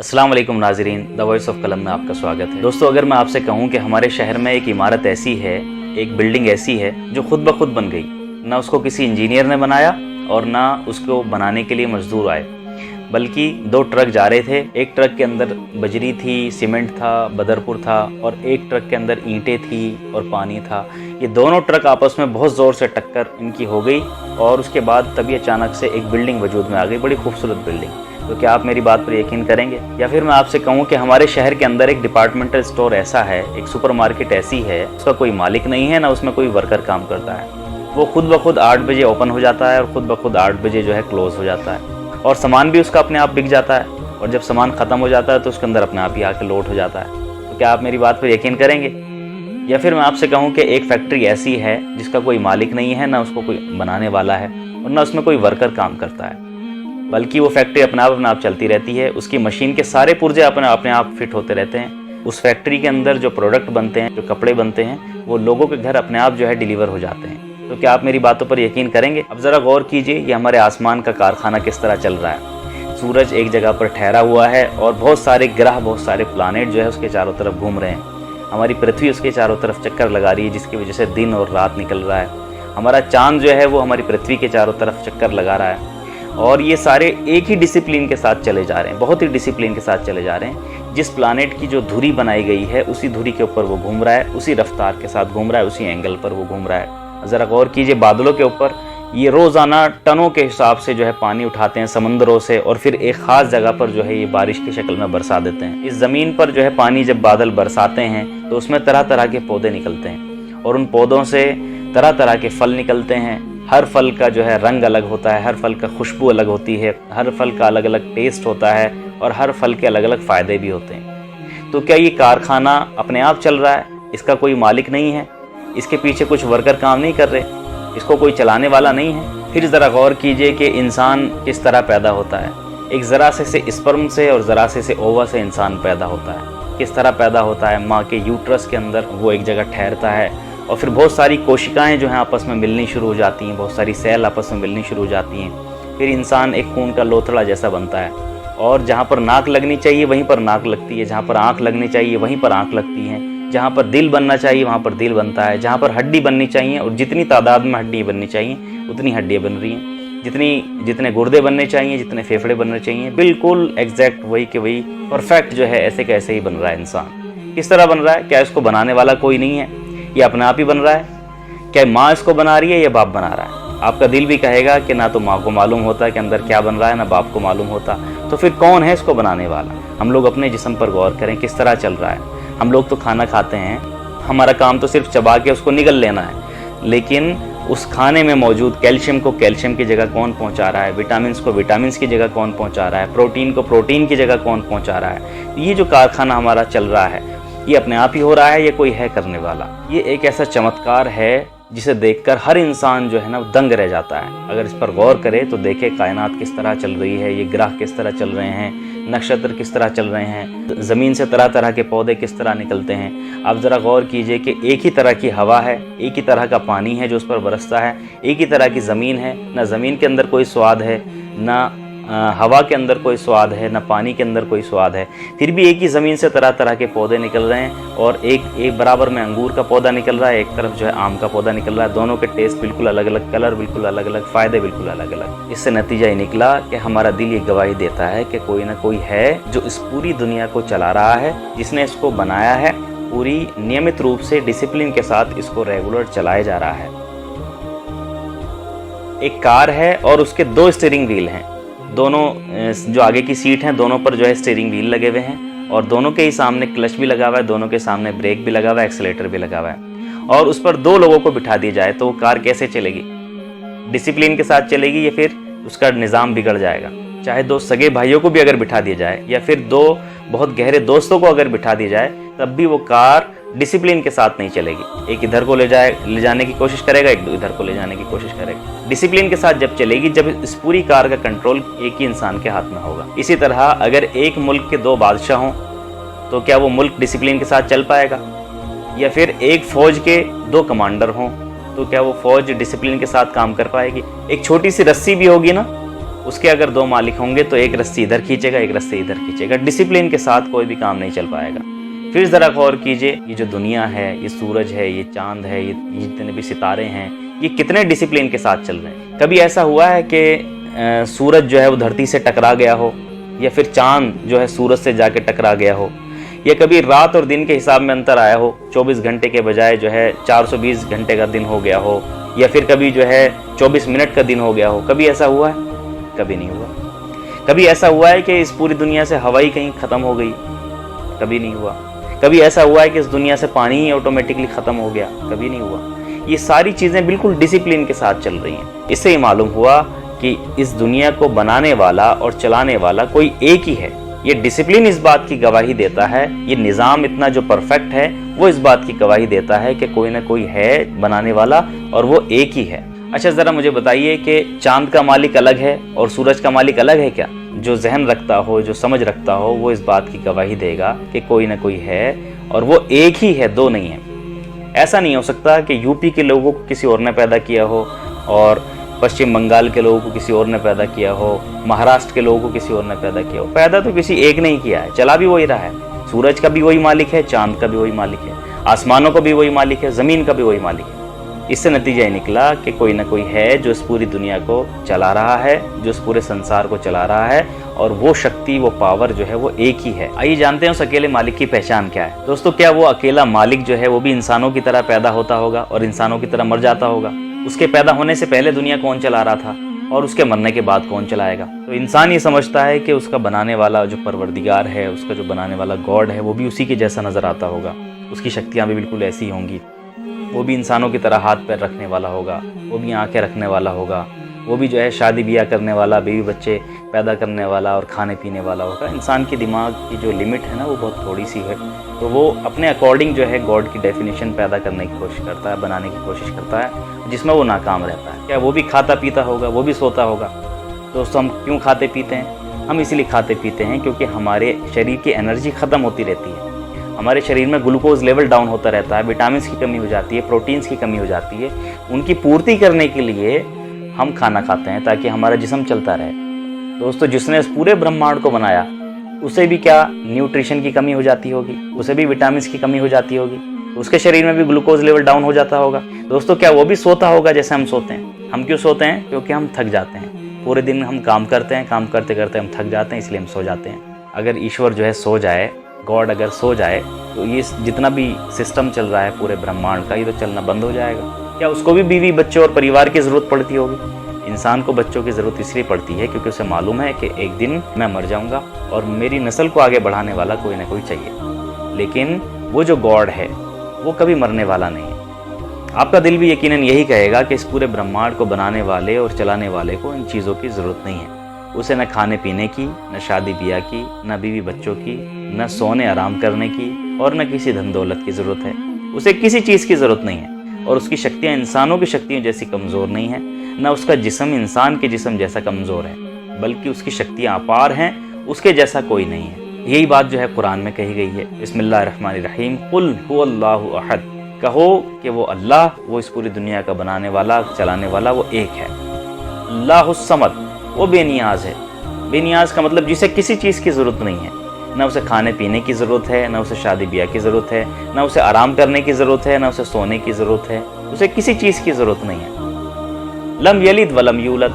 अस्सलाम वालेकुम नाज़रीन, द वॉइस ऑफ कलम में आपका स्वागत है। दोस्तों, अगर मैं आपसे कहूं कि हमारे शहर में एक इमारत ऐसी है, एक बिल्डिंग ऐसी है जो खुद ब खुद बन गई, ना उसको किसी इंजीनियर ने बनाया और ना उसको बनाने के लिए मजदूर आए, बल्कि दो ट्रक जा रहे थे। एक ट्रक के अंदर बजरी थी, सीमेंट था, बदरपुर था, और एक ट्रक के अंदर ईंटें थी और पानी था। ये दोनों ट्रक आपस में बहुत ज़ोर से टक्कर इनकी हो गई और उसके बाद तभी अचानक से एक बिल्डिंग वजूद में आ गई, बड़ी खूबसूरत बिल्डिंग। तो क्या आप मेरी बात पर यकीन करेंगे? या फिर मैं आपसे कहूं कि हमारे शहर के अंदर एक डिपार्टमेंटल स्टोर ऐसा है, एक सुपरमार्केट ऐसी है, उसका कोई मालिक नहीं है, ना उसमें कोई वर्कर काम करता है। वो खुद ब खुद 8 बजे ओपन हो जाता है और खुद ब खुद 8 बजे जो है क्लोज हो जाता है, और सामान भी उसका अपने आप बिक जाता है, और जब सामान ख़त्म हो जाता है तो उसके अंदर अपने आप ही आके लोड हो जाता है। तो क्या आप मेरी बात पर यकीन करेंगे? या फिर मैं आपसे कहूँ कि एक फैक्ट्री ऐसी है जिसका कोई मालिक नहीं है, ना उसको कोई बनाने वाला है और ना उसमें कोई वर्कर काम करता है, बल्कि वो फैक्ट्री अपने आप चलती रहती है। उसकी मशीन के सारे पुर्जे अपने आप फिट होते रहते हैं। उस फैक्ट्री के अंदर जो प्रोडक्ट बनते हैं, जो कपड़े बनते हैं, वो लोगों के घर अपने आप जो है डिलीवर हो जाते हैं। तो क्या आप मेरी बातों पर यकीन करेंगे? अब ज़रा गौर कीजिए, ये हमारे आसमान का कारखाना किस तरह चल रहा है। सूरज एक जगह पर ठहरा हुआ है और बहुत सारे ग्रह, बहुत सारे प्लानेट जो है उसके चारों तरफ घूम रहे हैं। हमारी पृथ्वी उसके चारों तरफ चक्कर लगा रही है, जिसकी वजह से दिन और रात निकल रहा है। हमारा चांद जो है वो हमारी पृथ्वी के चारों तरफ चक्कर लगा रहा है, और ये सारे एक ही डिसिप्लिन के साथ चले जा रहे हैं, बहुत ही डिसिप्लिन के साथ चले जा रहे हैं। जिस प्लानेट की जो धुरी बनाई गई है उसी धुरी के ऊपर वो घूम रहा है, उसी रफ्तार के साथ घूम रहा है, उसी एंगल पर वो घूम रहा है। ज़रा गौर कीजिए, बादलों के ऊपर ये रोज़ाना टनों के हिसाब से जो है पानी उठाते हैं समंदरों से, और फिर एक ख़ास जगह पर जो है ये बारिश की शक्ल में बरसा देते हैं। इस ज़मीन पर जो है पानी जब बादल बरसाते हैं तो उसमें तरह तरह के पौधे निकलते हैं, और उन पौधों से तरह तरह के फल निकलते हैं। हर फल का जो है रंग अलग होता है, हर फल का खुशबू अलग होती है, हर फल का अलग अलग टेस्ट होता है, और हर फल के अलग अलग फ़ायदे भी होते हैं। तो क्या ये कारखाना अपने आप चल रहा है? इसका कोई मालिक नहीं है, इसके पीछे कुछ वर्कर काम नहीं कर रहे, इसको कोई चलाने वाला नहीं है? फिर ज़रा गौर कीजिए कि इंसान किस तरह पैदा होता है। एक ज़रा से स्पर्म से और ज़रा से ओवा से इंसान पैदा होता है। किस तरह पैदा होता है? माँ के यूट्रस के अंदर वो एक जगह ठहरता है, और फिर बहुत सारी कोशिकाएं जो हैं आपस में मिलनी शुरू हो जाती हैं, बहुत सारी सेल आपस में मिलनी शुरू हो जाती हैं। फिर इंसान एक खून का लोथड़ा जैसा बनता है, और जहाँ पर नाक लगनी चाहिए वहीं पर नाक लगती है, जहाँ पर आँख लगनी चाहिए वहीं पर आँख लगती है, जहाँ पर दिल बनना चाहिए वहाँ पर दिल बनता है, जहाँ पर हड्डी बननी चाहिए और जितनी तादाद में हड्डी बननी चाहिए उतनी हड्डियाँ बन रही हैं, जितने गुर्दे बनने चाहिए, जितने फेफड़े बनने चाहिए, बिल्कुल एग्जैक्ट वही के वही परफेक्ट जो है ऐसे कैसे ही बन रहा है इंसान। किस तरह बन रहा है? क्या इसको बनाने वाला कोई नहीं है? ये अपने आप ही बन रहा है? क्या माँ इसको बना रही है या बाप बना रहा है? आपका दिल भी कहेगा कि ना तो माँ को मालूम होता कि अंदर क्या बन रहा है, ना बाप को मालूम होता। तो फिर कौन है इसको बनाने वाला? हम लोग अपने जिस्म पर गौर करें, किस तरह चल रहा है। हम लोग तो खाना खाते हैं, हमारा काम तो सिर्फ चबा के उसको निगल लेना है, लेकिन उस खाने में मौजूद कैल्शियम को कैल्शियम की जगह कौन पहुंचा रहा है, विटामिन को विटामिन की जगह कौन पहुंचा रहा है, प्रोटीन को प्रोटीन की जगह कौन पहुंचा रहा है? ये जो कारखाना हमारा चल रहा है, ये अपने आप ही हो रहा है या कोई है करने वाला? ये एक ऐसा चमत्कार है जिसे देखकर हर इंसान जो है ना दंग रह जाता है। अगर इस पर गौर करे तो देखे कायनात किस तरह चल रही है, ये ग्रह किस तरह चल रहे हैं, नक्षत्र किस तरह चल रहे हैं, ज़मीन से तरह तरह के पौधे किस तरह निकलते हैं। आप ज़रा गौर कीजिए कि एक ही तरह की हवा है, एक ही तरह का पानी है जो उस पर बरसता है, एक ही तरह की ज़मीन है, ना ज़मीन के अंदर कोई स्वाद है, ना हवा के अंदर कोई स्वाद है, ना पानी के अंदर कोई स्वाद है। फिर भी एक ही ज़मीन से तरह तरह के पौधे निकल रहे हैं, और एक बराबर में अंगूर का पौधा निकल रहा है, एक तरफ जो है आम का पौधा निकल रहा है। दोनों के टेस्ट बिल्कुल अलग अलग, कलर बिल्कुल अलग अलग, फ़ायदे बिल्कुल अलग अलग। इससे नतीजा ये निकला कि हमारा दिल ये गवाही देता है कि कोई ना कोई है जो इस पूरी दुनिया को चला रहा है, जिसने इसको बनाया है, पूरी नियमित रूप से डिसिप्लिन के साथ इसको रेगुलर चलाया जा रहा है। एक कार है और उसके 2 स्टीयरिंग व्हील हैं, दोनों जो आगे की सीट हैं दोनों पर जो है स्टीयरिंग व्हील लगे हुए हैं, और दोनों के ही सामने क्लच भी लगा हुआ है, दोनों के सामने ब्रेक भी लगा हुआ है, एक्सीलेटर भी लगा हुआ है। और उस पर 2 लोगों को बिठा दिया जाए तो वो कार कैसे चलेगी? डिसिप्लिन के साथ चलेगी या फिर उसका निज़ाम बिगड़ जाएगा? चाहे 2 सगे भाइयों को भी अगर बिठा दिया जाए, या फिर 2 बहुत गहरे दोस्तों को अगर बिठा दिया जाए, तब भी वो कार डिसिप्लिन के साथ नहीं चलेगी। एक इधर को ले जाने की कोशिश करेगा, एक इधर को ले जाने की कोशिश करेगा। डिसिप्लिन के साथ जब चलेगी, जब इस पूरी कार का कंट्रोल एक ही इंसान के हाथ में होगा। इसी तरह अगर एक मुल्क के 2 बादशाह हों तो क्या वो मुल्क डिसिप्लिन के साथ चल पाएगा? या फिर एक फ़ौज के 2 कमांडर हों तो क्या वो फ़ौज डिसिप्लिन के साथ काम कर पाएगी? एक छोटी सी रस्सी भी होगी ना, उसके अगर 2 मालिक होंगे तो एक रस्सी इधर खींचेगा, एक रस्सी इधर खींचेगा। डिसिप्लिन के साथ कोई भी काम नहीं चल पाएगा। फिर ज़रा गौर कीजिए, ये जो दुनिया है, ये सूरज है, ये चांद है, ये जितने भी सितारे हैं, ये कितने डिसिप्लिन के साथ चल रहे हैं। कभी ऐसा हुआ है कि सूरज जो है वो धरती से टकरा गया हो, या फिर चांद जो है सूरज से जाके टकरा गया हो, या कभी रात और दिन के हिसाब में अंतर आया हो, 24 घंटे के बजाय जो है 420 घंटे का दिन हो गया हो, या फिर कभी जो है 24 मिनट का दिन हो गया हो। कभी ऐसा हुआ है? कभी नहीं हुआ। कभी ऐसा हुआ है कि इस पूरी दुनिया से हवा ही कहीं ख़त्म हो गई? कभी नहीं हुआ। कभी ऐसा हुआ है कि इस दुनिया से पानी ही ऑटोमेटिकली ख़त्म हो गया? कभी नहीं हुआ। ये सारी चीज़ें बिल्कुल डिसिप्लिन के साथ चल रही हैं। इससे ही मालूम हुआ कि इस दुनिया को बनाने वाला और चलाने वाला कोई एक ही है। ये डिसिप्लिन इस बात की गवाही देता है, ये निज़ाम इतना जो परफेक्ट है वो इस बात की गवाही देता है कि कोई ना कोई है बनाने वाला और वो एक ही है। अच्छा, ज़रा मुझे बताइए कि चांद का मालिक अलग है और सूरज का मालिक अलग है क्या? जो जहन रखता हो, जो समझ रखता हो, वो इस बात की गवाही देगा कि कोई ना कोई है और वो एक ही है, 2 नहीं है। ऐसा नहीं हो सकता कि यूपी के लोगों को किसी और ने पैदा किया हो और पश्चिम बंगाल के लोगों को किसी और ने पैदा किया हो, महाराष्ट्र के लोगों को किसी और ने पैदा किया हो। पैदा तो किसी एक ने ही किया है, चला भी वही रहा है। सूरज का भी वही मालिक है, चांद का भी वही मालिक है, आसमानों का भी वही मालिक है, ज़मीन का भी वही मालिक है। इससे नतीजा ये निकला कि कोई ना कोई है जो इस पूरी दुनिया को चला रहा है, जो इस पूरे संसार को चला रहा है, और वो शक्ति, वो पावर जो है वो एक ही है। आइए जानते हैं उस अकेले मालिक की पहचान क्या है। दोस्तों, क्या वो अकेला मालिक जो है वो भी इंसानों की तरह पैदा होता होगा और इंसानों की तरह मर जाता होगा? उसके पैदा होने से पहले दुनिया कौन चला रहा था और उसके मरने के बाद कौन चलाएगा? तो इंसान ये समझता है कि उसका बनाने वाला जो परवरदिगार है, उसका जो बनाने वाला गॉड है, वो भी उसी के जैसा नज़र आता होगा। उसकी शक्तियाँ भी बिल्कुल ऐसी होंगी। वो भी इंसानों की तरह हाथ पैर रखने वाला होगा, वो भी आंखें रखने वाला होगा, वो भी जो है शादी ब्याह करने वाला, बीवी बच्चे पैदा करने वाला और खाने पीने वाला होगा। इंसान की दिमाग की जो लिमिट है ना वो बहुत थोड़ी सी है, तो वो अपने अकॉर्डिंग जो है गॉड की डेफिनेशन पैदा करने की कोशिश करता है, बनाने की कोशिश करता है, जिसमें वो नाकाम रहता है। क्या वो भी खाता पीता होगा, वो भी सोता होगा? दोस्तों, हम क्यों खाते पीते हैं? हम इसीलिए खाते पीते हैं क्योंकि हमारे शरीर की एनर्जी ख़त्म होती रहती है, हमारे शरीर में ग्लूकोज लेवल डाउन होता रहता है, विटामिन की कमी हो जाती है, प्रोटीन्स की कमी हो जाती है। उनकी पूर्ति करने के लिए हम खाना खाते हैं ताकि हमारा जिस्म चलता रहे। दोस्तों, जिसने इस पूरे ब्रह्मांड को बनाया उसे भी क्या न्यूट्रिशन की कमी हो जाती होगी? उसे भी विटामिन की कमी हो जाती होगी, तो उसके शरीर में भी ग्लूकोज लेवल डाउन हो जाता होगा। दोस्तों, क्या वो भी सोता होगा जैसे हम सोते हैं? हम क्यों सोते हैं? क्योंकि हम थक जाते हैं। पूरे दिन हम काम करते हैं, काम करते करते हम थक जाते हैं, इसलिए हम सो जाते हैं। अगर ईश्वर जो है सो जाए, गॉड अगर सो जाए, तो ये जितना भी सिस्टम चल रहा है पूरे ब्रह्मांड का, ये तो चलना बंद हो जाएगा। क्या उसको भी बीवी बच्चों और परिवार की ज़रूरत पड़ती होगी? इंसान को बच्चों की ज़रूरत इसलिए पड़ती है क्योंकि उसे मालूम है कि एक दिन मैं मर जाऊंगा और मेरी नस्ल को आगे बढ़ाने वाला कोई ना कोई चाहिए। लेकिन वो जो गॉड है वो कभी मरने वाला नहीं है। आपका दिल भी यकीनन यही कहेगा कि इस पूरे ब्रह्मांड को बनाने वाले और चलाने वाले को इन चीज़ों की ज़रूरत नहीं है। उसे न खाने पीने की, न शादी ब्याह की, न बीवी बच्चों की, न सोने आराम करने की, और न किसी धन दौलत की ज़रूरत है। उसे किसी चीज़ की ज़रूरत नहीं है, और उसकी शक्तियाँ इंसानों की शक्तियों जैसी कमज़ोर नहीं है, न उसका जिस्म इंसान के जिस्म जैसा कमज़ोर है, बल्कि उसकी शक्तियाँ अपार हैं, उसके जैसा कोई नहीं है। यही बात जो है कुरान में कही गई है। बिस्मिल्लाहिर्रहमानिर्रहीम, कुल हुवल्लाहु अहद, कहो कि वो अल्लाह, वो इस पूरी दुनिया का बनाने वाला, चलाने वाला, वो एक है। अल्लाहुस समद, वो बेनियाज है। बेनियाज का मतलब जिसे किसी चीज़ की ज़रूरत नहीं है, न उसे खाने पीने की ज़रूरत है, न उसे शादी ब्याह की ज़रूरत है, न उसे आराम करने की ज़रूरत है, न उसे सोने की ज़रूरत है, उसे किसी चीज़ की ज़रूरत नहीं है। लम यलिद वलम यूलद,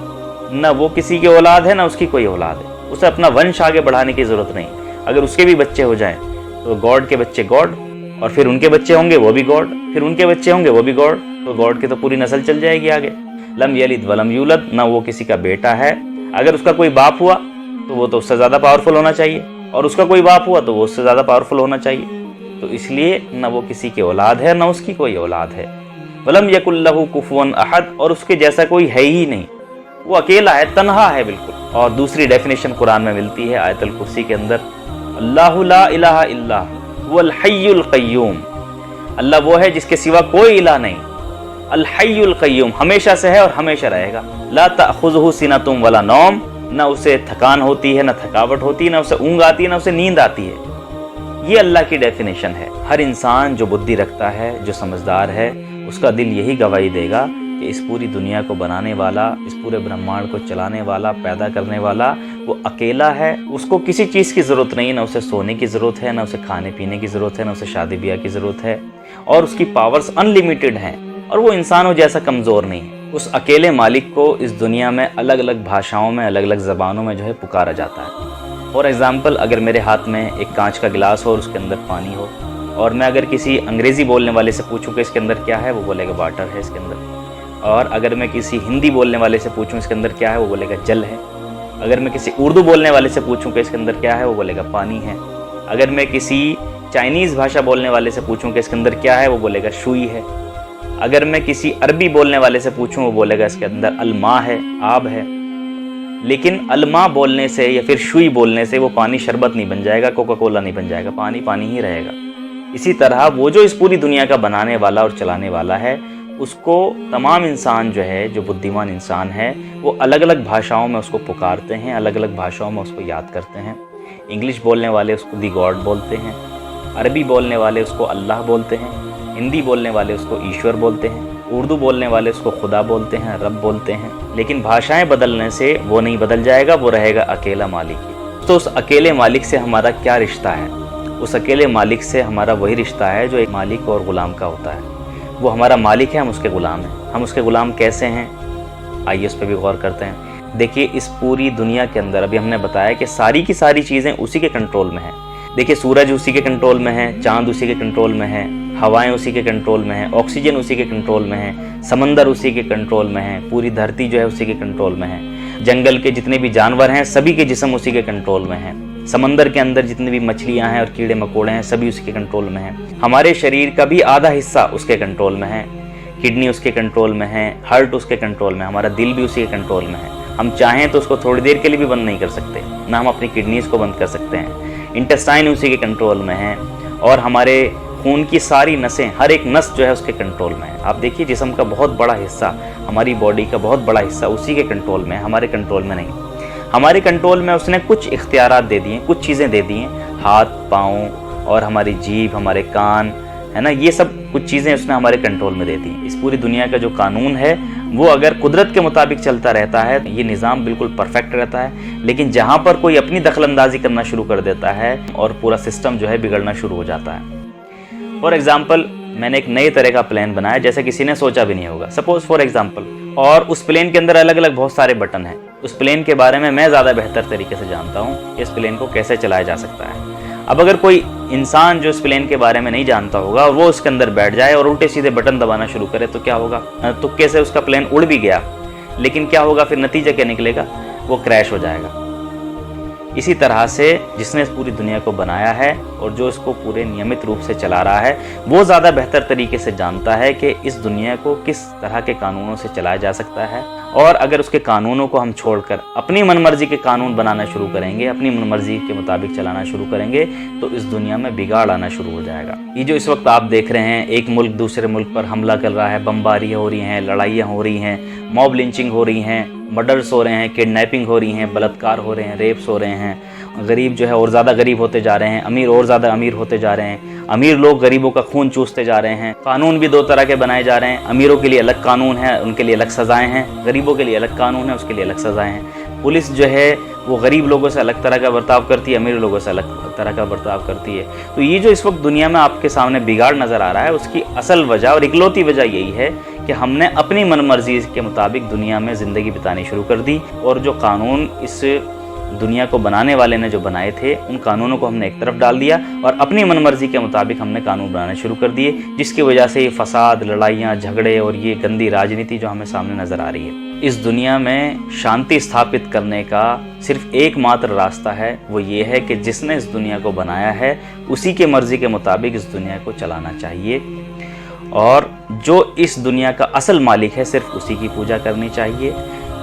न वो किसी की औलाद है, न उसकी कोई औलाद है, उसे अपना वंश आगे बढ़ाने की ज़रूरत नहीं। अगर उसके भी बच्चे हो जाएं तो गॉड के बच्चे गॉड, और फिर उनके बच्चे होंगे वो भी गॉड, फिर उनके बच्चे होंगे वो भी गॉड, तो गॉड की तो पूरी नस्ल चल जाएगी आगे। लम यलिद वलम यूलद, ना वो किसी का बेटा है। अगर उसका कोई बाप हुआ तो वो तो उससे ज़्यादा पावरफुल होना चाहिए, और उसका कोई बाप हुआ तो वो उससे ज़्यादा पावरफुल होना चाहिए। तो इसलिए ना वो किसी की औलाद है, ना उसकी कोई औलाद है। वलम यकुल लहू कुफुवन अहद, और उसके जैसा कोई है ही नहीं, वो अकेला है, तन्हा है बिल्कुल। और दूसरी डेफिनेशन कुरान में मिलती है आयतुल कुर्सी के अंदर, अल्लाहु ला इलाहा इल्ला हुवल हय्युल क़य्यूम, अल्लाह वो है जिसके सिवा कोई इलाह नहीं। अल हय्युल क़य्यूम, हमेशा से है और हमेशा रहेगा। ला तअख़ुज़ुहु सिनतुम वला नौम, न उसे थकान होती है, न थकावट होती है, न उसे ऊँघ आती है, न उसे नींद आती है। ये अल्लाह की डेफिनेशन है। हर इंसान जो बुद्धि रखता है, जो समझदार है, उसका दिल यही गवाही देगा कि इस पूरी दुनिया को बनाने वाला, इस पूरे ब्रह्मांड को चलाने वाला, पैदा करने वाला वो अकेला है। उसको किसी चीज़ की ज़रूरत नहीं है, ना उसे सोने की ज़रूरत है, ना उसे खाने पीने की ज़रूरत है, ना उसे शादी ब्याह की ज़रूरत है, और उसकी पावर्स अनलिमिटेड हैं और वो इंसानों जैसा कमज़ोर नहीं है। उस अकेले मालिक को इस दुनिया में अलग अलग भाषाओं में, अलग अलग ज़बानों में जो है पुकारा जाता है। फॉर एग्ज़ाम्पल, अगर मेरे हाथ में एक कांच का गिलास हो और उसके अंदर पानी हो, और मैं अगर किसी अंग्रेज़ी बोलने वाले से पूछूं कि इसके अंदर क्या है, वो बोलेगा वाटर है इसके अंदर। और अगर मैं किसी हिंदी बोलने वाले से पूछूं इसके अंदर क्या है, वो बोलेगा जल है। अगर मैं किसी उर्दू बोलने वाले से पूछूं कि इसके अंदर क्या है, वो बोलेगा पानी है। अगर मैं किसी चाइनीज़ भाषा बोलने वाले से पूछूं कि इसके अंदर क्या है, वो बोलेगा शुई है। अगर मैं किसी अरबी बोलने वाले से पूछूं, वो बोलेगा इसके अंदर अलमा है, आब है। लेकिन अलमा बोलने से या फिर शुई बोलने से वो पानी शरबत नहीं बन जाएगा, कोका कोला नहीं बन जाएगा, पानी पानी ही रहेगा। इसी तरह वो जो इस पूरी दुनिया का बनाने वाला और चलाने वाला है, उसको तमाम इंसान जो है, जो बुद्धिमान इंसान है, वो अलग अलग भाषाओं में उसको पुकारते हैं, अलग अलग भाषाओं में उसको याद करते हैं। इंग्लिश बोलने वाले उसको दी गॉड बोलते हैं, अरबी बोलने वाले उसको अल्लाह बोलते हैं, हिंदी बोलने वाले उसको ईश्वर बोलते हैं, उर्दू बोलने वाले उसको खुदा बोलते हैं, रब बोलते हैं। लेकिन भाषाएं बदलने से वो नहीं बदल जाएगा, वो रहेगा अकेला मालिक ही। तो उस अकेले मालिक से हमारा क्या रिश्ता है? उस अकेले मालिक से हमारा वही रिश्ता है जो एक मालिक और ग़ुलाम का होता है। वो हमारा मालिक है, हम उसके ग़ुलाम हैं। हम उसके ग़ुलाम कैसे हैं, आइए उस पर भी गौर करते हैं। देखिए, इस पूरी दुनिया के अंदर अभी हमने बताया कि सारी की सारी चीज़ें उसी के कंट्रोल में हैं। देखिए, सूरज उसी के कंट्रोल में है, चाँद उसी के कंट्रोल में है, हवाएं उसी के कंट्रोल में है, ऑक्सीजन उसी के कंट्रोल में है, समंदर उसी के कंट्रोल में है, पूरी धरती जो है उसी के कंट्रोल में है, जंगल के जितने भी जानवर हैं सभी के जिस्म उसी के कंट्रोल में है, समंदर के अंदर जितनी भी मछलियां हैं और कीड़े मकोड़े हैं सभी उसके कंट्रोल में हैं। हमारे शरीर का भी आधा हिस्सा उसके कंट्रोल में है, किडनी उसके कंट्रोल में है, हार्ट उसके कंट्रोल में है, हमारा दिल भी उसी के कंट्रोल में है। हम चाहें तो उसको थोड़ी देर के लिए भी बंद नहीं कर सकते, ना हम अपनी किडनीज को बंद कर सकते हैं। इंटेस्टाइन उसी के कंट्रोल में है, और हमारे खून की सारी नसें, हर एक नस जो है उसके कंट्रोल में है। आप देखिए, जिस्म का बहुत बड़ा हिस्सा, हमारी बॉडी का बहुत बड़ा हिस्सा उसी के कंट्रोल में है, हमारे कंट्रोल में नहीं। हमारे कंट्रोल में उसने कुछ इख्तियारात दे दिए, कुछ चीज़ें दे दी हैं, हाथ पाँव और हमारी जीभ, हमारे कान, है ना, ये सब कुछ चीज़ें उसने हमारे कंट्रोल में दे दी। इस पूरी दुनिया का जो कानून है वो अगर कुदरत के मुताबिक चलता रहता है, ये निज़ाम बिल्कुल परफेक्ट रहता है। लेकिन जहाँ पर कोई अपनी दखलंदाजी करना शुरू कर देता है और पूरा सिस्टम जो है बिगड़ना शुरू हो जाता है। फॉर एग्ज़ाम्पल, मैंने एक नए तरह का प्लान बनाया जैसे किसी ने सोचा भी नहीं होगा, सपोज फॉर एग्ज़ाम्पल, और उस प्लेन के अंदर अलग अलग बहुत सारे बटन हैं। उस प्लेन के बारे में मैं ज़्यादा बेहतर तरीके से जानता हूँ कि इस प्लेन को कैसे चलाया जा सकता है। अब अगर कोई इंसान जो इस प्लेन के बारे में नहीं जानता होगा और वो उसके अंदर बैठ जाए और उल्टे सीधे बटन दबाना शुरू करे तो क्या होगा? तुक्के से उसका प्लेन उड़ भी गया, लेकिन क्या होगा फिर? नतीजा क्या निकलेगा? वो क्रैश हो जाएगा। इसी तरह से जिसने इस पूरी दुनिया को बनाया है और जो इसको पूरे नियमित रूप से चला रहा है, वो ज़्यादा बेहतर तरीके से जानता है कि इस दुनिया को किस तरह के कानूनों से चलाया जा सकता है। और अगर उसके कानूनों को हम छोड़कर अपनी मनमर्जी के कानून बनाना शुरू करेंगे, अपनी मनमर्जी के मुताबिक चलाना शुरू करेंगे, तो इस दुनिया में बिगाड़ आना शुरू हो जाएगा। ये जो इस वक्त आप देख रहे हैं, एक मुल्क दूसरे मुल्क पर हमला कर रहा है, बमबारियाँ हो रही हैं, लड़ाइयाँ हो रही हैं, मॉब लिंचिंग हो रही हैं, मर्डर्स हो रहे हैं, किडनैपिंग हो रही हैं, बलात्कार हो रहे हैं, रेप्स हो रहे हैं, गरीब जो है और ज़्यादा गरीब होते जा रहे हैं, अमीर और ज़्यादा अमीर होते जा रहे हैं, अमीर लोग गरीबों का खून चूसते जा रहे हैं। कानून भी दो तरह के बनाए जा रहे हैं, अमीरों के लिए अलग कानून है, उनके लिए अलग सज़ाएं हैं, गरीबों के लिए अलग कानून है, उसके लिए अलग सज़ाएं हैं। पुलिस जो है वो गरीब लोगों से अलग तरह का बर्ताव करती है, अमीर लोगों से अलग तरह का बर्ताव करती है। तो ये जो इस वक्त दुनिया में आपके सामने बिगाड़ नज़र आ रहा है, उसकी असल वजह और इकलौती वजह यही है कि हमने अपनी मनमर्जी के मुताबिक दुनिया में ज़िंदगी बितानी शुरू कर दी, और जो कानून इस दुनिया को बनाने वाले ने जो बनाए थे, उन कानूनों को हमने एक तरफ डाल दिया और अपनी मनमर्जी के मुताबिक हमने कानून बनाने शुरू कर दिए, जिसकी वजह से ये फसाद, लड़ाइयाँ, झगड़े और ये गंदी राजनीति जो हमें सामने नज़र आ रही है। इस दुनिया में शांति स्थापित करने का सिर्फ एकमात्र रास्ता है, वो ये है कि जिसने इस दुनिया को बनाया है उसी के मर्ज़ी के मुताबिक इस दुनिया को चलाना चाहिए, और जो इस दुनिया का असल मालिक है सिर्फ उसी की पूजा करनी चाहिए।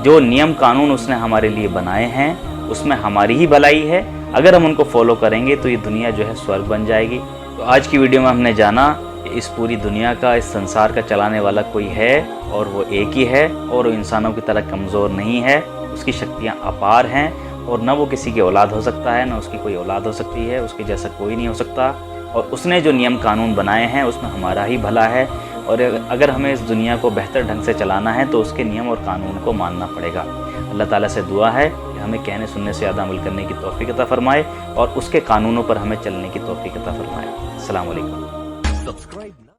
जो नियम कानून उसने हमारे लिए बनाए हैं उसमें हमारी ही भलाई है, अगर हम उनको फॉलो करेंगे तो ये दुनिया जो है स्वर्ग बन जाएगी। तो आज की वीडियो में हमने जाना कि इस पूरी दुनिया का, इस संसार का चलाने वाला कोई है, और वो एक ही है, और वो इंसानों की तरह कमज़ोर नहीं है, उसकी शक्तियाँ अपार हैं, और न वो किसी की औलाद हो सकता है, न उसकी कोई औलाद हो सकती है, उसके जैसा कोई नहीं हो सकता। और उसने जो नियम कानून बनाए हैं उसमें हमारा ही भला है, और अगर हमें इस दुनिया को बेहतर ढंग से चलाना है तो उसके नियम और कानून को मानना पड़ेगा। अल्लाह ताला से दुआ है कि हमें कहने सुनने से ज़्यादा अमल करने की तौफीक अता फरमाए और उसके कानूनों पर हमें चलने की तौफीक अता फरमाए। अस्सलाम वालेकुम।